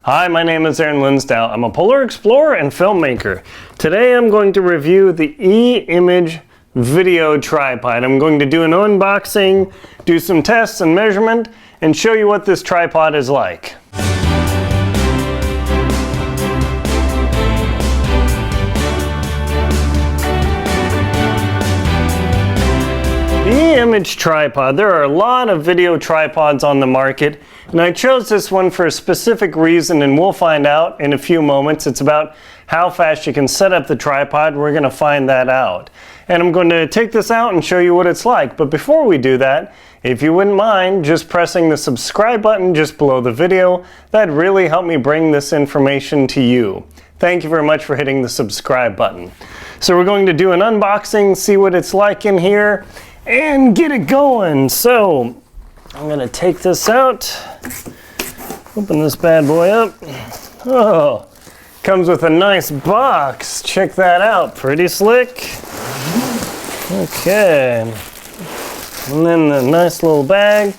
Hi, my name is Aaron Linsdau. I'm a polar explorer and filmmaker. Today I'm going to review the E-Image video tripod. I'm going to do an unboxing, do some tests and measurement, and show you what this tripod is like. E-Image tripod. There are a lot of video tripods on the market, and I chose this one for a specific reason, and we'll find out in a few moments. It's about how fast you can set up the tripod. We're going to find that out. And I'm going to take this out and show you what it's like. But before we do that, if you wouldn't mind just pressing the subscribe button just below the video, that'd really help me bring this information to you. Thank you very much for hitting the subscribe button. So we're going to do an unboxing, see what it's like in here, and get it going. So I'm gonna take this out, open this bad boy up. Oh, comes with a nice box. Check that out, pretty slick. Okay, and then the nice little bag.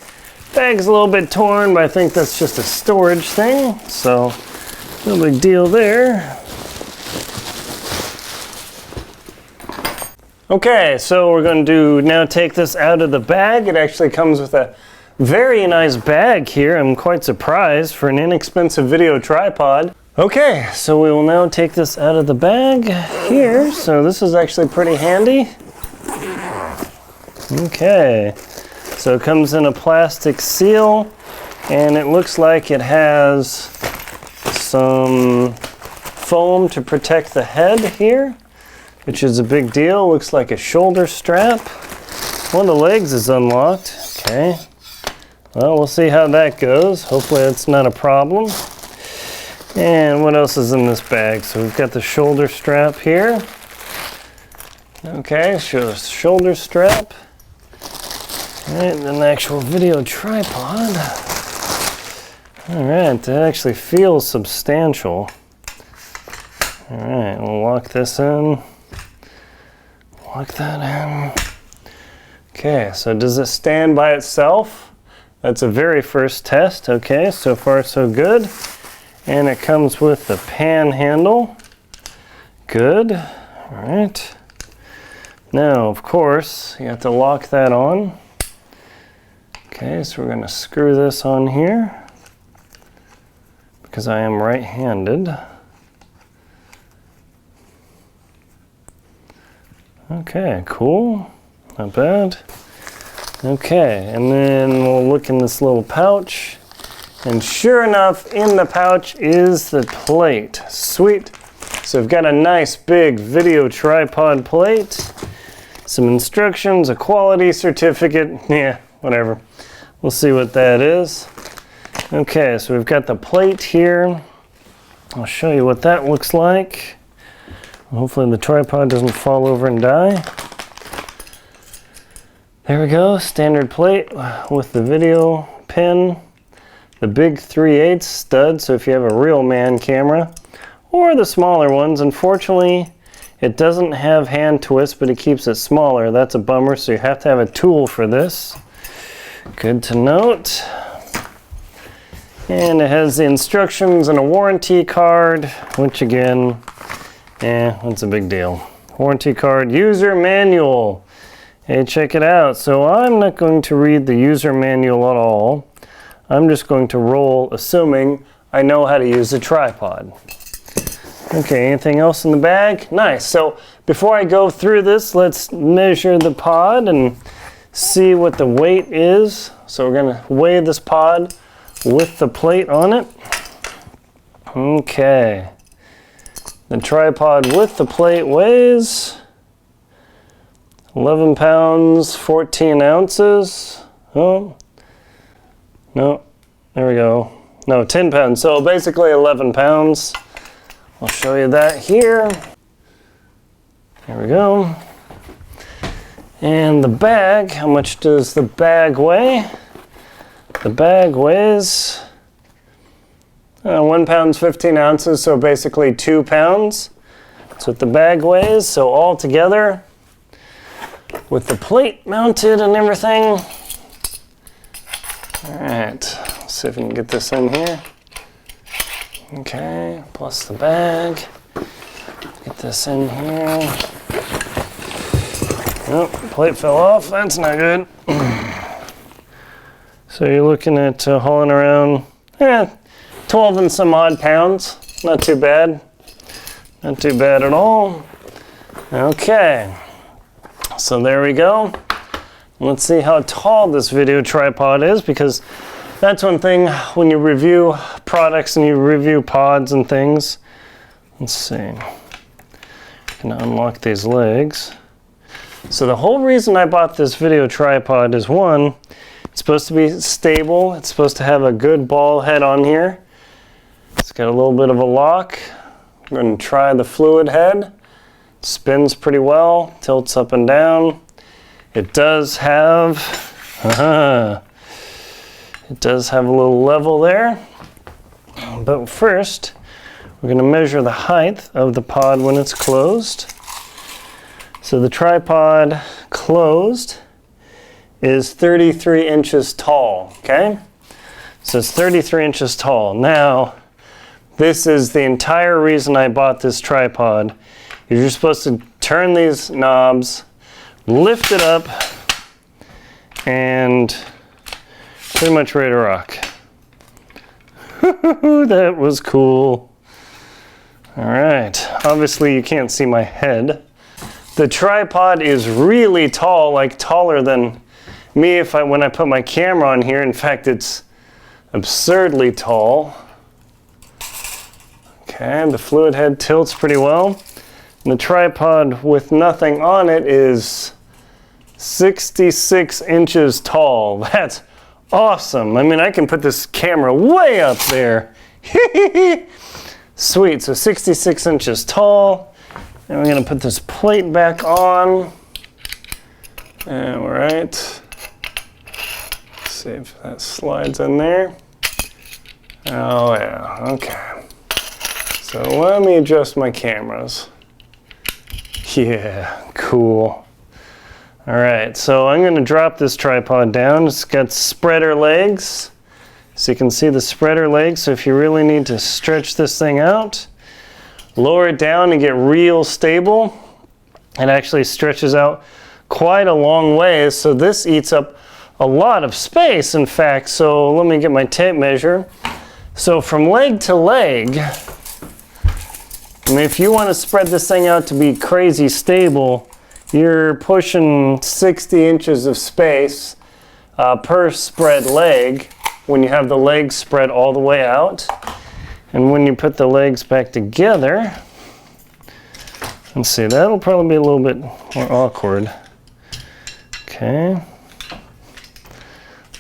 Bag's a little bit torn, but I think that's just a storage thing, so no big deal there. Okay, so we're going to now take this out of the bag. It actually comes with a very nice bag here. I'm quite surprised for an inexpensive video tripod. Okay, so we will now take this out of the bag here. So this is actually pretty handy. Okay, so it comes in a plastic seal, and it looks like it has some foam to protect the head here, which is a big deal. Looks like a shoulder strap. One of the legs is unlocked. Okay. Well, we'll see how that goes. Hopefully that's not a problem. And what else is in this bag? So we've got the shoulder strap here. Okay, show us shoulder strap. And an actual video tripod. All right, that actually feels substantial. All right, we'll lock this in. Lock that in. Okay, so does it stand by itself? That's a very first test. Okay, so far so good. And it comes with the pan handle. Good. All right. Now, of course, you have to lock that on. Okay, so we're going to screw this on here because I am right-handed. Okay, cool. Not bad. Okay, and then we'll look in this little pouch. And sure enough, in the pouch is the plate. Sweet. So we've got a nice big video tripod plate. Some instructions, a quality certificate. Yeah, whatever. We'll see what that is. Okay, so we've got the plate here. I'll show you what that looks like. Hopefully the tripod doesn't fall over and die. There we go, standard plate with the video pin, the big 3/8 stud, so if you have a real man camera, or the smaller ones. Unfortunately, it doesn't have hand twist, but it keeps it smaller. That's a bummer, so you have to have a tool for this. Good to note. And it has the instructions and a warranty card, which again, what's a big deal? Warranty card, user manual. Hey, check it out. So I'm not going to read the user manual at all. I'm just going to roll, assuming I know how to use a tripod. Okay, anything else in the bag? Nice. So before I go through this, let's measure the pod and see what the weight is. So we're going to weigh this pod with the plate on it. Okay. The tripod with the plate weighs 11 pounds, 14 ounces. Oh, no, there we go. No, 10 pounds, so basically 11 pounds. I'll show you that here. There we go. And the bag, how much does the bag weigh? The bag weighs 1 pound, 15 ounces, so basically 2 pounds. That's what the bag weighs. So all together, with the plate mounted and everything. All right, let's see if we can get this in here. Okay, plus the bag. Get this in here. Oh, plate fell off. That's not good. So you're looking at hauling around 12 and some odd pounds. Not too bad. Not too bad at all. Okay. So there we go. Let's see how tall this video tripod is, because that's one thing when you review products and you review pods and things. Let's see. I'm gonna unlock these legs. So the whole reason I bought this video tripod is, one, it's supposed to be stable. It's supposed to have a good ball head on here. It's got a little bit of a lock. I'm going to try the fluid head. It spins pretty well, tilts up and down. It does have, it does have a little level there. But first, we're going to measure the height of the pod when it's closed. So the tripod closed is 33 inches tall, okay? So it's 33 inches tall. Now, this is the entire reason I bought this tripod. You're supposed to turn these knobs, lift it up, and pretty much ready to rock. That was cool. All right, obviously you can't see my head. The tripod is really tall, like taller than me when I put my camera on here. In fact, it's absurdly tall. Okay, the fluid head tilts pretty well. And the tripod with nothing on it is 66 inches tall. That's awesome. I mean, I can put this camera way up there. Sweet, so 66 inches tall. And we're gonna put this plate back on. All right. See if that slides in there. Oh yeah, okay. So let me adjust my cameras. Yeah, cool. All right, so I'm gonna drop this tripod down. It's got spreader legs. So you can see the spreader legs. So if you really need to stretch this thing out, lower it down and get real stable. It actually stretches out quite a long way. So this eats up a lot of space, in fact. So let me get my tape measure. So from leg to leg, and if you want to spread this thing out to be crazy stable, you're pushing 60 inches of space per spread leg when you have the legs spread all the way out. And when you put the legs back together, let's see, that'll probably be a little bit more awkward. Okay.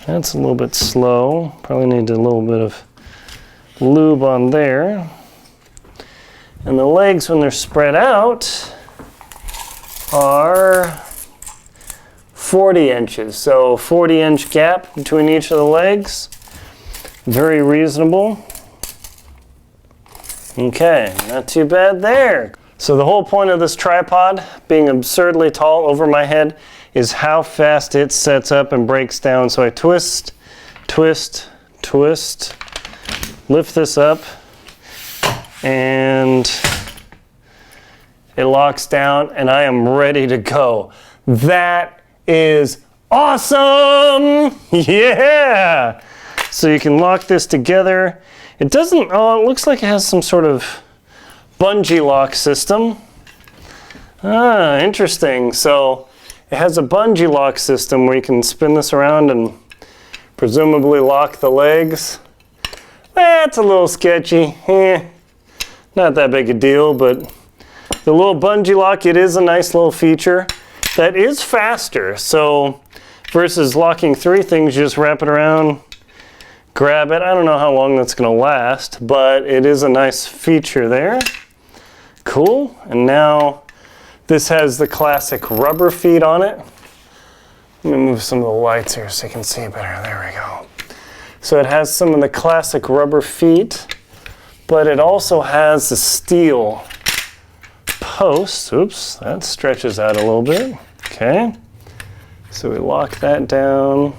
That's a little bit slow. Probably need a little bit of lube on there. And the legs, when they're spread out, are 40 inches. So 40-inch gap between each of the legs. Very reasonable. Okay, not too bad there. So the whole point of this tripod, being absurdly tall over my head, is how fast it sets up and breaks down. So I twist, twist, twist, lift this up, and it locks down, and I am ready to go. That is awesome! Yeah! So you can lock this together. It doesn't, oh, it looks like it has some sort of bungee lock system. Ah, interesting. So it has a bungee lock system where you can spin this around and presumably lock the legs. That's a little sketchy. Not that big a deal, but the little bungee lock, it is a nice little feature that is faster. So versus locking three things, you just wrap it around, grab it. I don't know how long that's gonna last, but it is a nice feature there. Cool. And now this has the classic rubber feet on it. Let me move some of the lights here so you can see better. There we go. So it has some of the classic rubber feet, but it also has the steel post. Oops, that stretches out a little bit. Okay. So we lock that down.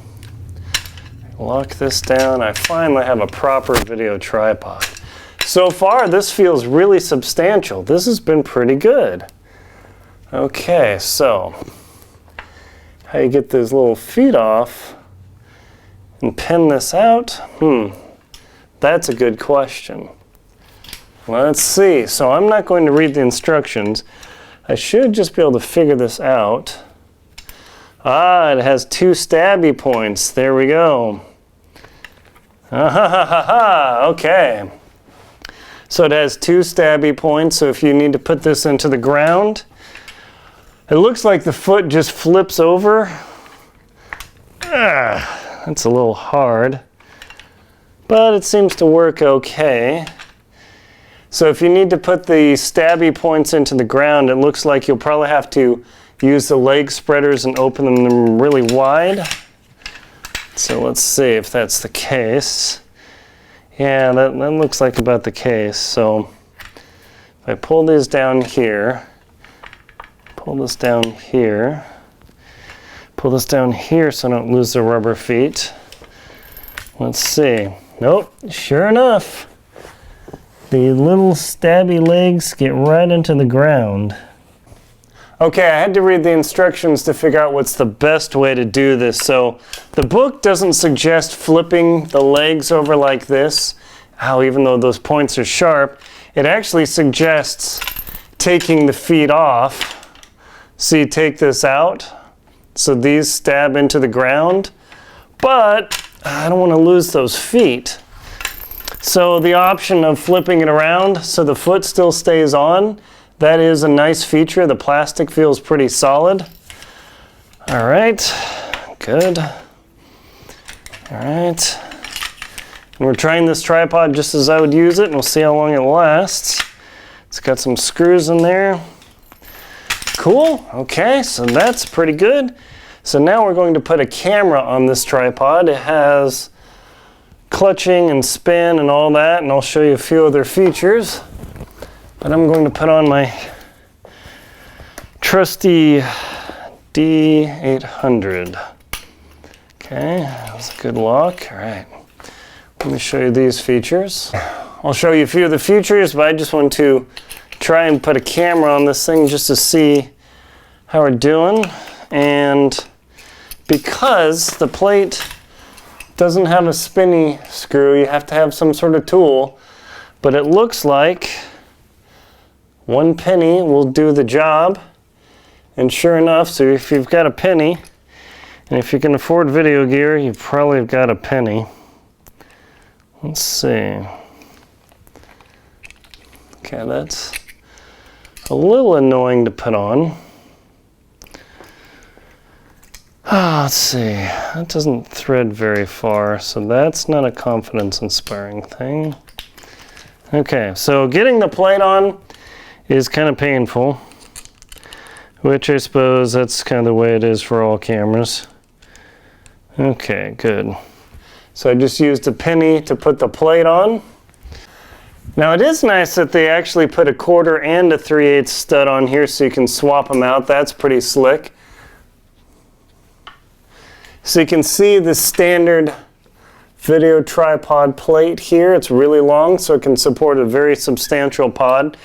Lock this down. I finally have a proper video tripod. So far, this feels really substantial. This has been pretty good. Okay, so how you get those little feet off and pin this out? That's a good question. Let's see. So I'm not going to read the instructions. I should just be able to figure this out. Ah, it has 2 stabby points. There we go. Okay. So it has 2 stabby points, so if you need to put this into the ground, it looks like the foot just flips over. That's a little hard, but it seems to work okay. So if you need to put the stabby points into the ground, it looks like you'll probably have to use the leg spreaders and open them really wide. So let's see if that's the case. Yeah, that looks like about the case. So if I pull these down here, pull this down here, pull this down here so I don't lose the rubber feet. Let's see. Nope, sure enough, the little stabby legs get right into the ground. Okay, I had to read the instructions to figure out what's the best way to do this. So the book doesn't suggest flipping the legs over like this. Even though those points are sharp, it actually suggests taking the feet off. So you take this out, so these stab into the ground, but I don't want to lose those feet. So the option of flipping it around so the foot still stays on, that is a nice feature. The plastic feels pretty solid. All right, good. All right. And we're trying this tripod just as I would use it, and we'll see how long it lasts. It's got some screws in there. Cool, okay, so that's pretty good. So now we're going to put a camera on this tripod. It has clutching and spin and all that, and I'll show you a few other features. But I'm going to put on my trusty D800. Okay, that's a good lock. All right, let me show you these features. I'll show you a few of the features, but I just want to try and put a camera on this thing just to see how we're doing. And because the plate doesn't have a spinny screw, you have to have some sort of tool, but it looks like 1 penny will do the job. And sure enough, so if you've got a penny, and if you can afford video gear, you probably have got a penny. Let's see. Okay, that's a little annoying to put on. Let's see, that doesn't thread very far, so that's not a confidence-inspiring thing. Okay, so getting the plate on is kind of painful, which I suppose that's kind of the way it is for all cameras. Okay, good. So I just used a penny to put the plate on. Now it is nice that they actually put a 1/4 and a 3/8 stud on here so you can swap them out. That's pretty slick. So you can see the standard video tripod plate here. It's really long, so it can support a very substantial pod.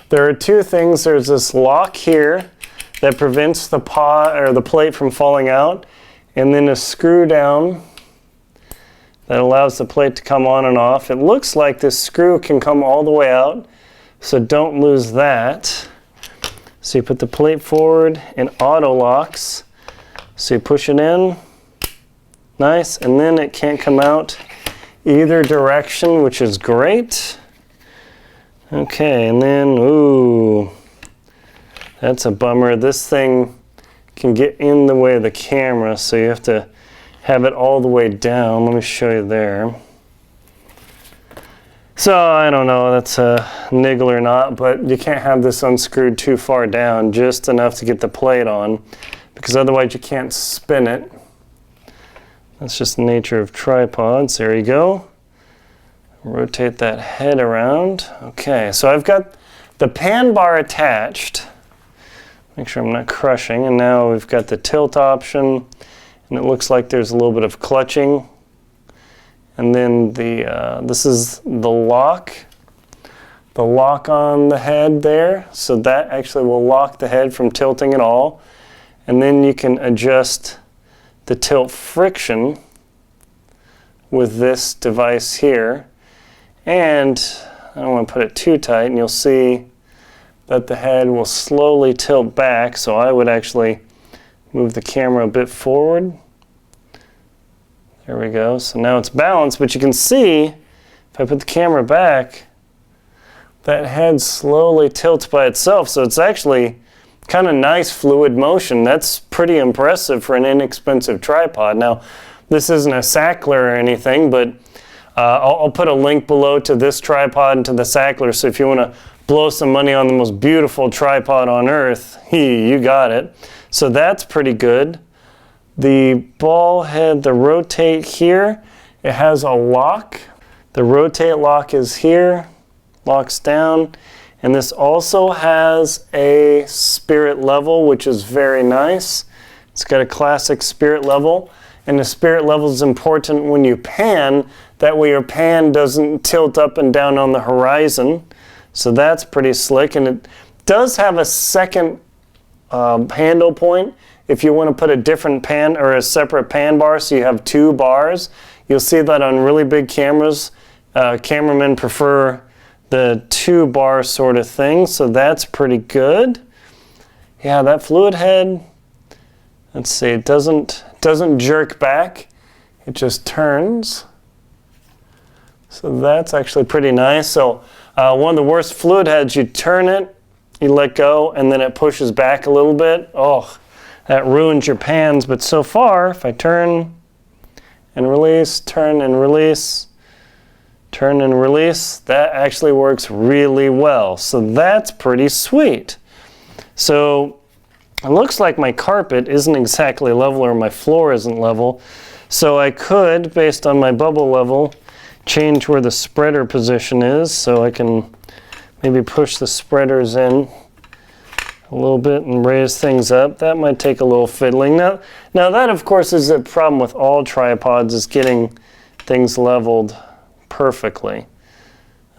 There are 2 things. There's this lock here that prevents the pod or the plate from falling out, and then a screw down that allows the plate to come on and off. It looks like this screw can come all the way out, so don't lose that. So you put the plate forward and auto locks. So you push it in, nice, and then it can't come out either direction, which is great. Okay, and then, ooh, that's a bummer. This thing can get in the way of the camera, so you have to have it all the way down. Let me show you there. So I don't know, that's a niggle or not, but you can't have this unscrewed too far down, just enough to get the plate on, because otherwise you can't spin it. That's just the nature of tripods. There you go. Rotate that head around. Okay, so I've got the pan bar attached. Make sure I'm not crushing. And now we've got the tilt option, and it looks like there's a little bit of clutching. And then this is the lock. the lock on the head there, so that actually will lock the head from tilting at all. And then you can adjust the tilt friction with this device here. And I don't want to put it too tight, and you'll see that the head will slowly tilt back, so I would actually move the camera a bit forward. There we go. So now it's balanced, but you can see if I put the camera back, that head slowly tilts by itself. So it's actually kind of nice fluid motion. That's pretty impressive for an inexpensive tripod. Now, this isn't a Sachtler or anything, but I'll put a link below to this tripod and to the Sachtler. So if you want to blow some money on the most beautiful tripod on earth, you got it. So that's pretty good. The ball head, the rotate here, it has a lock. The rotate lock is here, locks down. And this also has a spirit level, which is very nice. It's got a classic spirit level. And the spirit level is important when you pan. That way your pan doesn't tilt up and down on the horizon. So that's pretty slick. And it does have a second handle point if you want to put a different pan or a separate pan bar, so you have two bars. You'll see that on really big cameras. Cameramen prefer the two bar sort of thing, so that's pretty good. Yeah, that fluid head, let's see, it doesn't jerk back, it just turns. So that's actually pretty nice. So one of the worst fluid heads, you turn it, you let go, and then it pushes back a little bit. Oh, that ruins your pans. But so far, if I turn and release, turn and release, turn and release, that actually works really well. So that's pretty sweet. So it looks like my carpet isn't exactly level, or my floor isn't level. So I could, based on my bubble level, change where the spreader position is, so I can maybe push the spreaders in a little bit and raise things up. That might take a little fiddling. Now that, of course, is a problem with all tripods, is getting things leveled perfectly.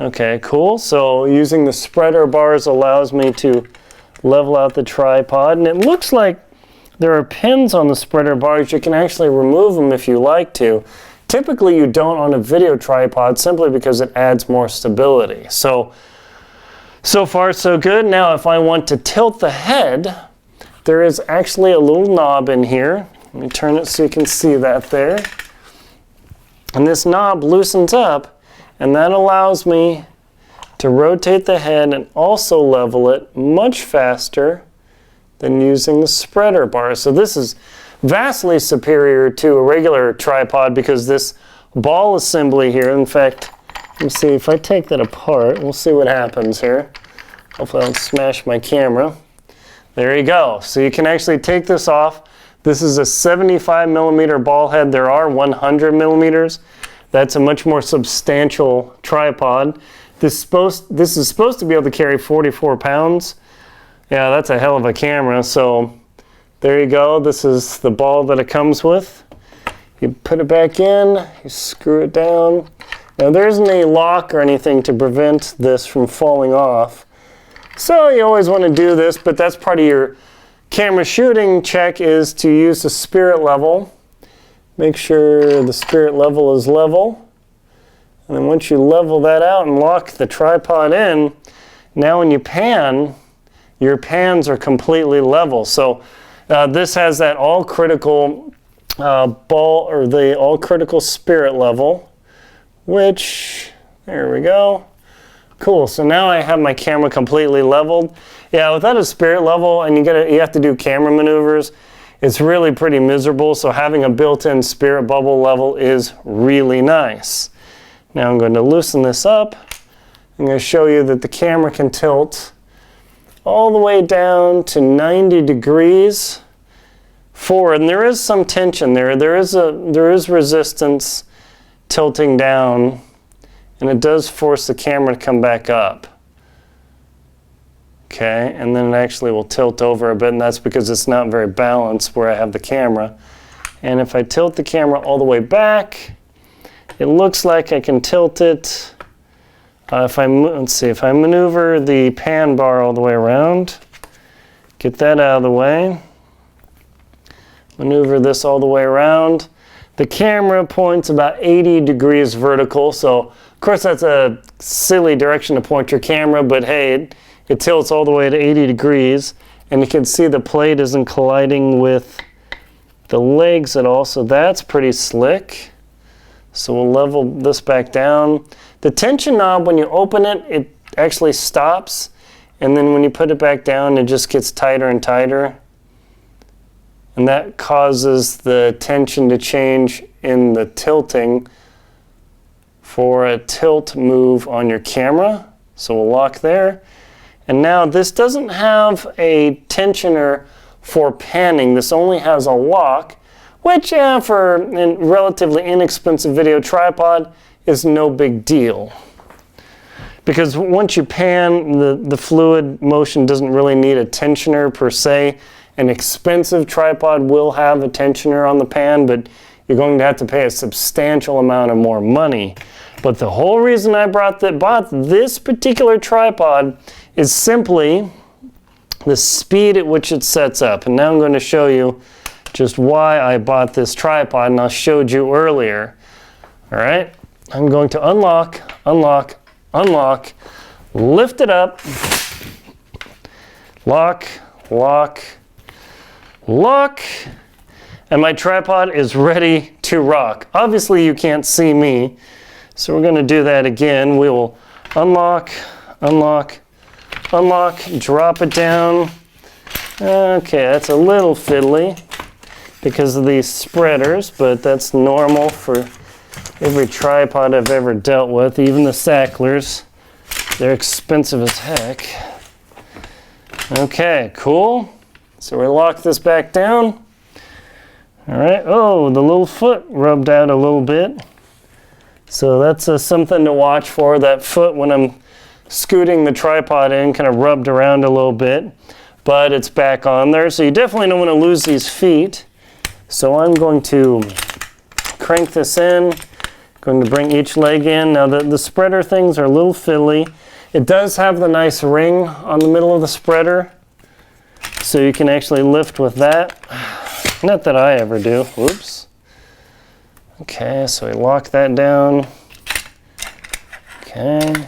Okay, cool. So using the spreader bars allows me to level out the tripod, and it looks like there are pins on the spreader bars. You can actually remove them if you like to. Typically you don't on a video tripod, simply because it adds more stability. So far so good. Now if I want to tilt the head, there is actually a little knob in here. Let me turn it so you can see that there. And this knob loosens up, and that allows me to rotate the head and also level it much faster than using the spreader bar. So this is vastly superior to a regular tripod, because this ball assembly here, in fact, let me see, if I take that apart, we'll see what happens here. Hopefully I don't smash my camera. There you go. So you can actually take this off. This is a 75 millimeter ball head. There are 100 millimeters. That's a much more substantial tripod. This is supposed to be able to carry 44 pounds. Yeah, that's a hell of a camera. So there you go. This is the ball that it comes with. You put it back in, you screw it down. Now there isn't a lock or anything to prevent this from falling off. So you always want to do this, but that's part of your camera shooting check, is to use the spirit level. Make sure the spirit level is level. And then once you level that out and lock the tripod in, now when you pan, your pans are completely level. So this has that all critical ball, or the all critical spirit level, which, there we go. Cool, so now I have my camera completely leveled. Yeah, without a spirit level, and you have to do camera maneuvers, it's really pretty miserable. So having a built-in spirit bubble level is really nice. Now I'm going to loosen this up. I'm going to show you that the camera can tilt all the way down to 90 degrees forward, and there is some tension there. There is resistance tilting down, and it does force the camera to come back up. Okay, and then it actually will tilt over a bit, and that's because it's not very balanced where I have the camera. And if I tilt the camera all the way back, it looks like I can tilt it let's see, if I maneuver the pan bar all the way around, get that out of the way, maneuver this all the way around, the camera points about 80 degrees vertical, so of course that's a silly direction to point your camera, but hey, it tilts all the way to 80 degrees, and you can see the plate isn't colliding with the legs at all, so that's pretty slick. So we'll level this back down. The tension knob, when you open it, it actually stops, and then when you put it back down, it just gets tighter and tighter. And that causes the tension to change in the tilting for a tilt move on your camera. So we'll lock there. And now this doesn't have a tensioner for panning. This only has a lock, which for a relatively inexpensive video tripod is no big deal. Because once you pan, the fluid motion doesn't really need a tensioner per se. An expensive tripod will have a tensioner on the pan, but you're going to have to pay a substantial amount of more money. But the whole reason I bought this particular tripod is simply the speed at which it sets up. And now I'm going to show you just why I bought this tripod, and I showed you earlier. All right, I'm going to unlock, unlock, unlock, lift it up, lock, lock, lock, and my tripod is ready to rock. Obviously you can't see me, so we're going to do that again. We will unlock, unlock, unlock, drop it down. Okay, that's a little fiddly because of these spreaders, but that's normal for every tripod I've ever dealt with, even the Sachtlers. They're expensive as heck. Okay, cool. So we lock this back down. All right, oh, the little foot rubbed out a little bit. So that's something to watch for. That foot, when I'm scooting the tripod in, kind of rubbed around a little bit, but it's back on there. So you definitely don't want to lose these feet. So I'm going to crank this in, going to bring each leg in. Now the spreader things are a little fiddly. It does have the nice ring on the middle of the spreader, so you can actually lift with that. Not that I ever do. Whoops. Okay, so we lock that down. Okay.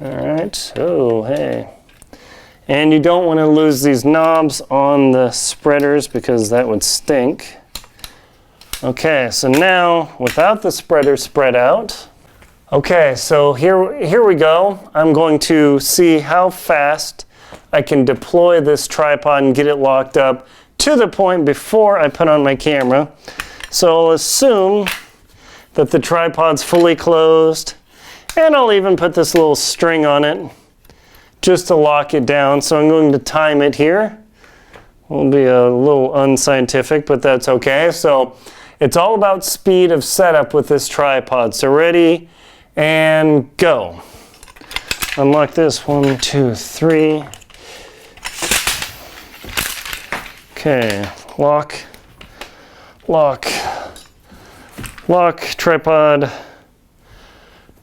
All right. Oh, hey. And you don't want to lose these knobs on the spreaders because that would stink. Okay, so now without the spreader spread out. Okay, so here we go. I'm going to see how fast I can deploy this tripod and get it locked up to the point before I put on my camera. So I'll assume that the tripod's fully closed, and I'll even put this little string on it just to lock it down. So I'm going to time it here. Will be a little unscientific, but that's okay. So it's all about speed of setup with this tripod. So ready and go. Unlock this. 1, 2, 3. Okay, lock, lock, lock, tripod.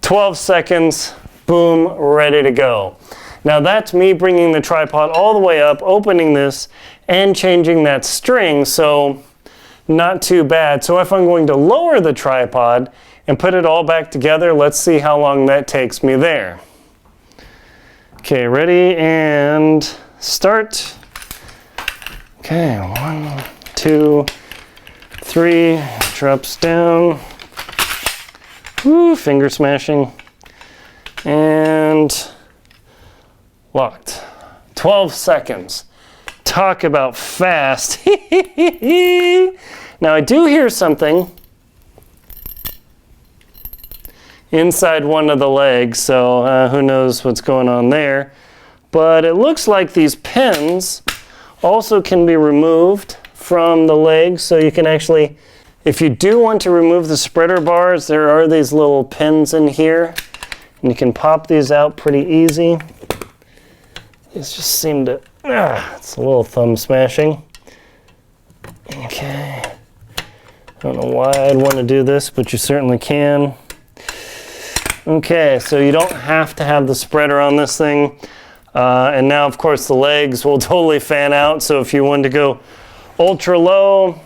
12 seconds, boom, ready to go. Now that's me bringing the tripod all the way up, opening this, and changing that string, so not too bad. So if I'm going to lower the tripod and put it all back together, let's see how long that takes me there. Okay, ready and start. Okay, 1, 2, 3, drops down. Woo, finger smashing. And locked. 12 seconds. Talk about fast. Now I do hear something inside one of the legs, so who knows what's going on there. But it looks like these pins also can be removed from the legs, so you can actually, if you do want to remove the spreader bars, there are these little pins in here, and you can pop these out pretty easy. These just seem to, it's a little thumb smashing. Okay, I don't know why I'd want to do this, but you certainly can. Okay, so you don't have to have the spreader on this thing. And now, of course, the legs will totally fan out. So if you wanted to go ultra low,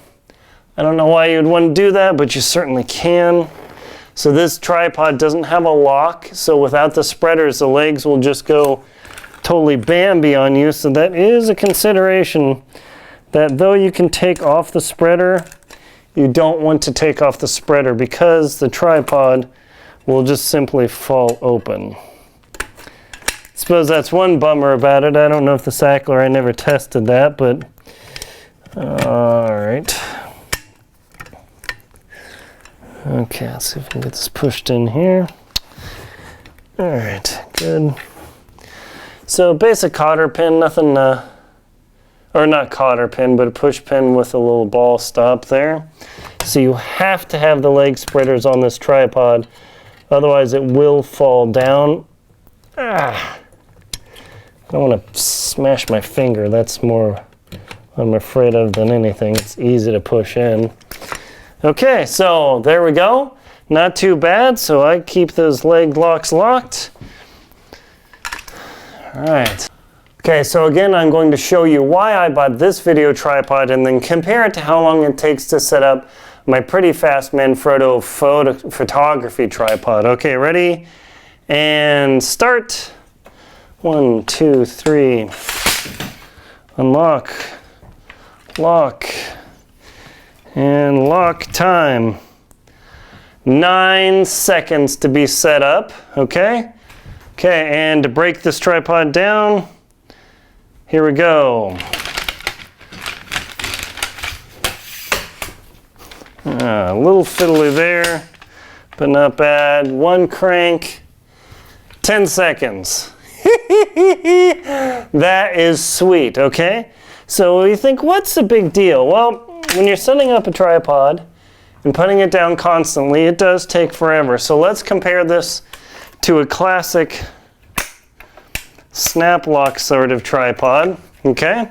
I don't know why you would want to do that, but you certainly can. So this tripod doesn't have a lock. So without the spreaders, the legs will just go totally Bambi on you. So that is a consideration, that though you can take off the spreader, you don't want to take off the spreader because the tripod will just simply fall open. Suppose that's one bummer about it. I don't know if the Sachtler, I never tested that, but all right. Okay, let's see if we can get this pushed in here. All right, good. So basic cotter pin, nothing, or not cotter pin, but a push pin with a little ball stop there. So you have to have the leg spreaders on this tripod, otherwise it will fall down. I don't want to smash my finger. That's more I'm afraid of than anything. It's easy to push in. Okay, so there we go. Not too bad, so I keep those leg locks locked. All right. Okay, so again, I'm going to show you why I bought this video tripod and then compare it to how long it takes to set up my pretty fast Manfrotto photography tripod. Okay, ready? And start. 1, 2, 3. Unlock. Lock. And lock time. 9 seconds to be set up, okay? Okay, and to break this tripod down, here we go. A little fiddly there, but not bad. One crank, 10 seconds. That is sweet, okay? So you think, what's the big deal? Well, when you're setting up a tripod and putting it down constantly, it does take forever. So let's compare this to a classic snap lock sort of tripod, okay?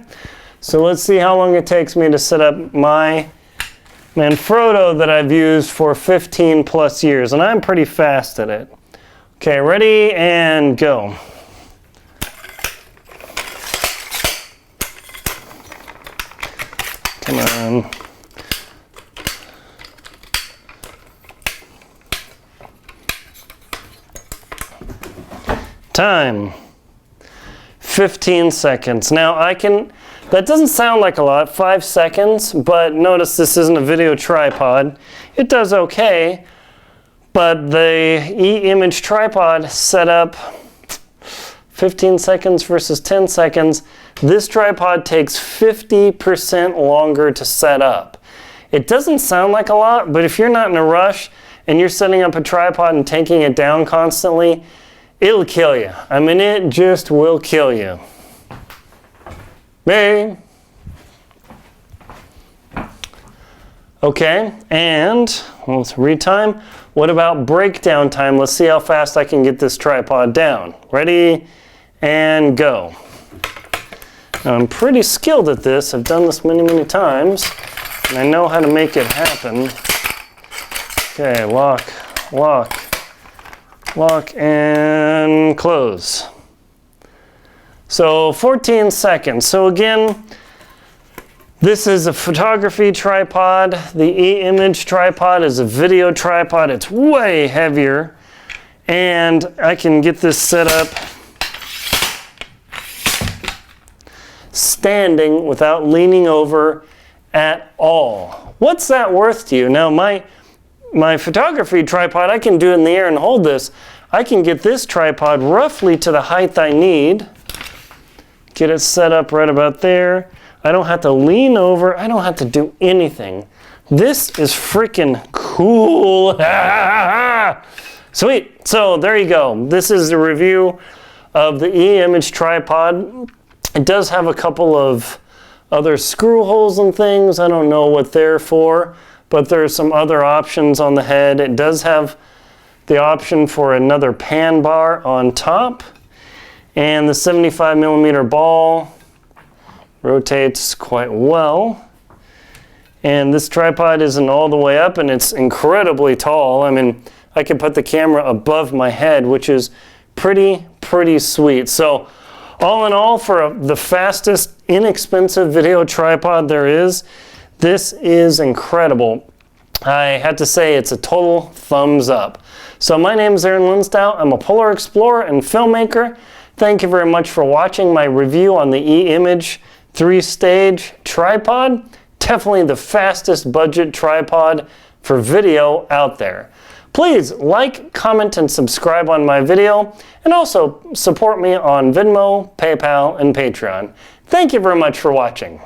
So let's see how long it takes me to set up my Manfrotto that I've used for 15 plus years, and I'm pretty fast at it. Okay, ready and go. Come on. Time. 15 seconds. Now that doesn't sound like a lot, 5 seconds, but notice this isn't a video tripod. It does okay, but the e-image tripod set up 15 seconds versus 10 seconds. This tripod takes 50% longer to set up. It doesn't sound like a lot, but if you're not in a rush and you're setting up a tripod and taking it down constantly, it'll kill you. I mean, it just will kill you. Bang. Okay, and let's retime. What about breakdown time? Let's see how fast I can get this tripod down. Ready and go. Now, I'm pretty skilled at this. I've done this many, many times, and I know how to make it happen. Okay, lock, lock, lock, and close. So 14 seconds. So again, this is a photography tripod. The e-image tripod is a video tripod. It's way heavier. And I can get this set up standing without leaning over at all. What's that worth to you? Now my photography tripod, I can do it in the air and hold this. I can get this tripod roughly to the height I need. Get it set up right about there. I don't have to lean over. I don't have to do anything. This is freaking cool. Sweet. So there you go. This is the review of the e-image tripod. It does have a couple of other screw holes and things. I don't know what they're for, but there's some other options on the head. It does have the option for another pan bar on top. And the 75mm ball rotates quite well. And this tripod isn't all the way up, and it's incredibly tall. I mean, I can put the camera above my head, which is pretty sweet. So all in all, for the fastest, inexpensive video tripod there is, this is incredible. I had to say it's a total thumbs up. So my name is Aaron Linsdau. I'm a polar explorer and filmmaker. Thank you very much for watching my review on the E-Image 3-stage tripod. Definitely the fastest budget tripod for video out there. Please like, comment, and subscribe on my video, and also support me on Venmo, PayPal, and Patreon. Thank you very much for watching.